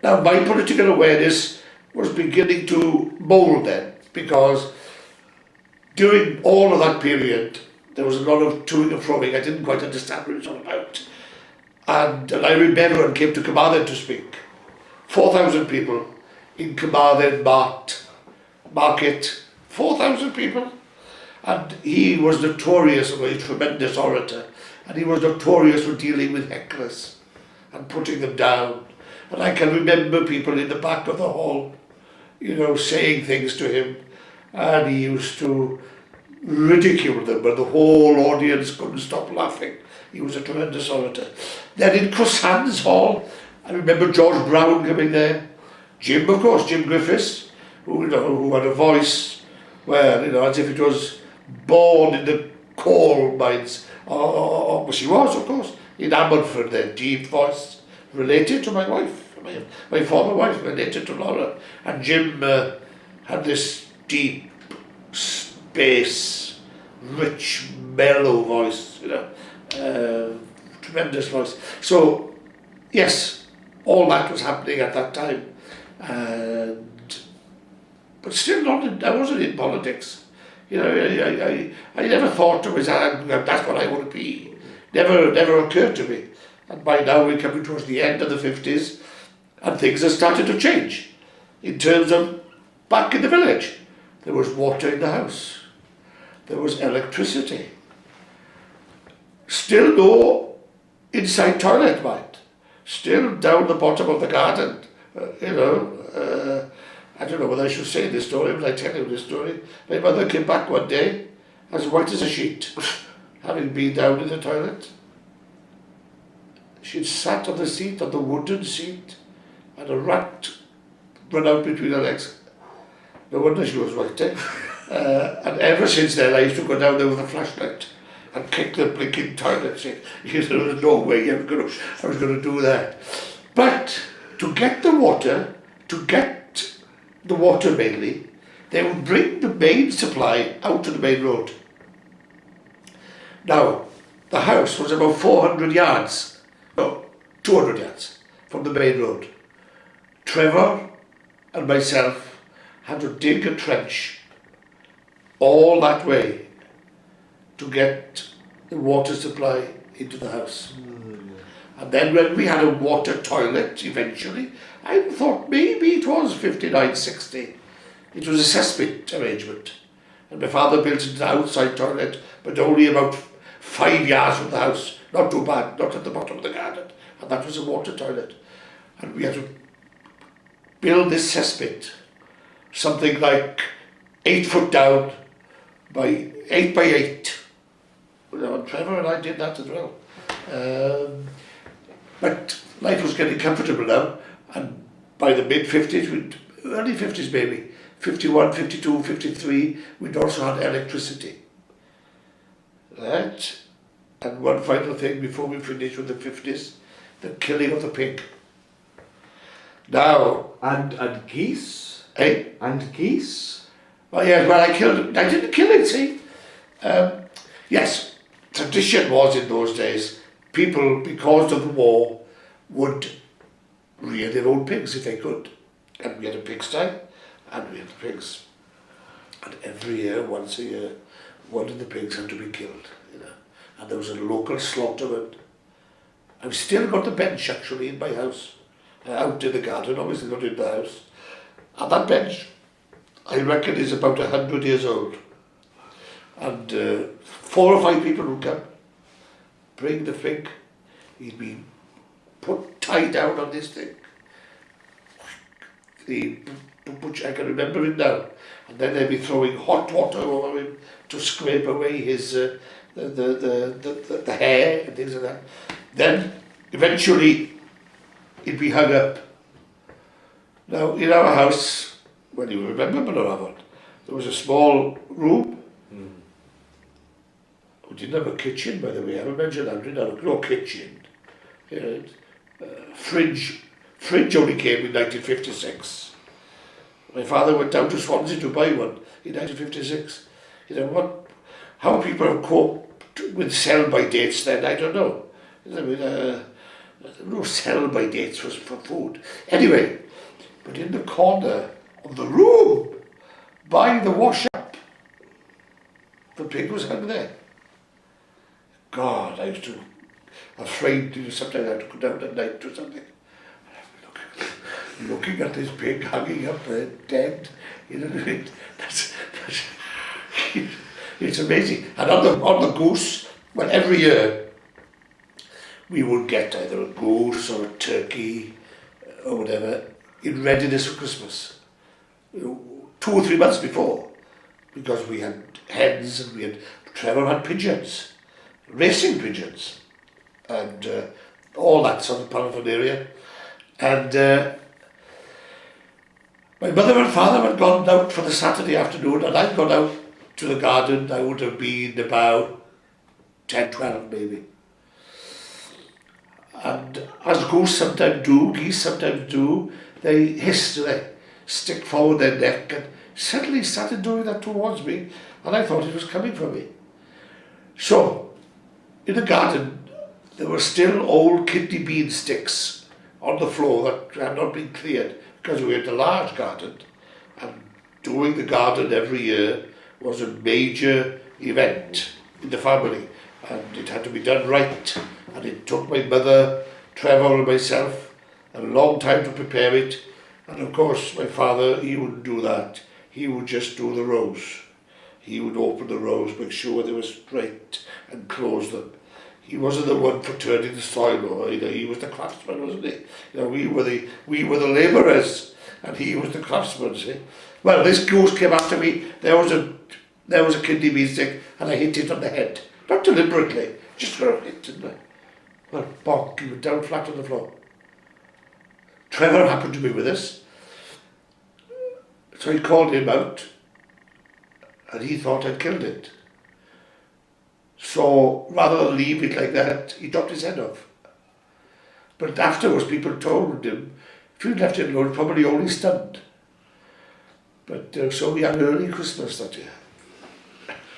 Now, my political awareness was beginning to mould then, because during all of that period, there was a lot of toing and froing. I didn't quite understand what it was all about. And Nye Bevan came to Carmarthen to speak. 4,000 people in Carmarthen Market, 4,000 people. And he was notorious for a tremendous orator. And he was notorious for dealing with hecklers and putting them down. And I can remember people in the back of the hall, you know, saying things to him. And he used to ridicule them, but the whole audience couldn't stop laughing. He was a tremendous orator. Then in Croissant's Hall, I remember George Brown coming there. Jim, of course, Jim Griffiths, who had a voice where, you know, as if it was born in the coal mines. Well, she was, of course, in Ammanford there, deep voice, related to my wife, my former wife, related to Laura. And Jim had this deep, bass, rich, mellow voice, you know, tremendous voice. So, yes, all that was happening at that time, but still I wasn't in politics. You know, I never thought to myself, that's what I want to be. Never occurred to me. And by now we're coming towards the end of the 50s, and things have started to change. In terms of back in the village, there was water in the house. There was electricity. Still no inside toilet, mind. Still down the bottom of the garden. You know, I don't know whether I should say this story, but I tell you this story. My mother came back one day, as white as a sheet, having been down in the toilet. She'd sat on the seat, on the wooden seat, and a rat run out between her legs. No wonder she was white, eh? And ever since then, I used to go down there with a flashlight and kick the blinking toilet. There was no way I was going to do that. But to get the water mainly, they would bring the main supply out to the main road. Now, the house was about 400 yards, no, 200 yards from the main road. Trevor and myself had to dig a trench all that way to get the water supply into the house. And then when we had a water toilet eventually, I thought maybe it was 59-60. It was a cesspit arrangement. And my father built an outside toilet, but only about 5 yards from the house. Not too bad, not at the bottom of the garden. And that was a water toilet. And we had to build this cesspit, something like 8 foot down by 8 by 8. You know, and Trevor and I did that as well. But life was getting comfortable now, and by the mid-50s, early 50s maybe, 51, 52, 53, we'd also had electricity. That, and one final thing before we finish with the 50s, the killing of the pig. Now... And geese? Eh? And geese? Oh yeah, well I didn't kill it, see. Yes, tradition was in those days, people, because of the war, would rear their own pigs if they could. And we had a pigsty, and we had the pigs. And every year, once a year, one of the pigs had to be killed, you know. And there was a local slaughterman. I've still got the bench actually in my house, out in the garden, obviously not in the house. And that bench, I reckon, is about 100 years old. And 4 or 5 people would come, bring the pig, he'd be tied down on this thing. I can remember it now. And then they'd be throwing hot water over him to scrape away his the hair and things like that. Then eventually he'd be hung up. Now in our house, when you remember Gwynoro, there was a small room. We didn't have a kitchen, by the way. I haven't mentioned that. We didn't have no kitchen. Fridge only came in 1956. My father went down to Swansea to buy one in 1956. You know how people have coped with sell-by dates then, I don't know. No sell-by dates was for food. Anyway, but in the corner of the room, by the wash-up, the pig was hung there. God, I used to, afraid, sometimes I had to go down at night or something. Looking at this pig hanging up there, dead. That's it's amazing. And on the goose, well, every year we would get either a goose or a turkey or whatever in readiness for Christmas. 2 or 3 months before, because we had hens and Trevor had pigeons, racing pigeons, and all that sort of paraphernalia. And my mother and father had gone out for the Saturday afternoon, and I'd gone out to the garden. I would have been about 10, 12 maybe. And as geese sometimes do, they hiss, they stick forward their neck, and suddenly started doing that towards me, and I thought it was coming for me. So, in the garden, there were still old kidney bean sticks on the floor that had not been cleared, because we had a large garden, and doing the garden every year was a major event in the family, and it had to be done right, and it took my mother, Trevor and myself a long time to prepare it. And of course my father, he wouldn't do that. He would just do the rows. He would open the rows, make sure they were straight, and close them. He wasn't the one for turning the soil over, he was the craftsman, wasn't he? We were the labourers, and he was the craftsman, see? Well, this goose came after me. There was a kidney bean stick, and I hit it on the head. Not deliberately, just for a hit, didn't I? Well, bonk, he went down flat on the floor. Trevor happened to be with us, so he called him out, and he thought I'd killed it. So rather than leave it like that, he chopped his head off. But afterwards, people told him, if you'd left it alone, probably only stunned. But so we had an early Christmas that year.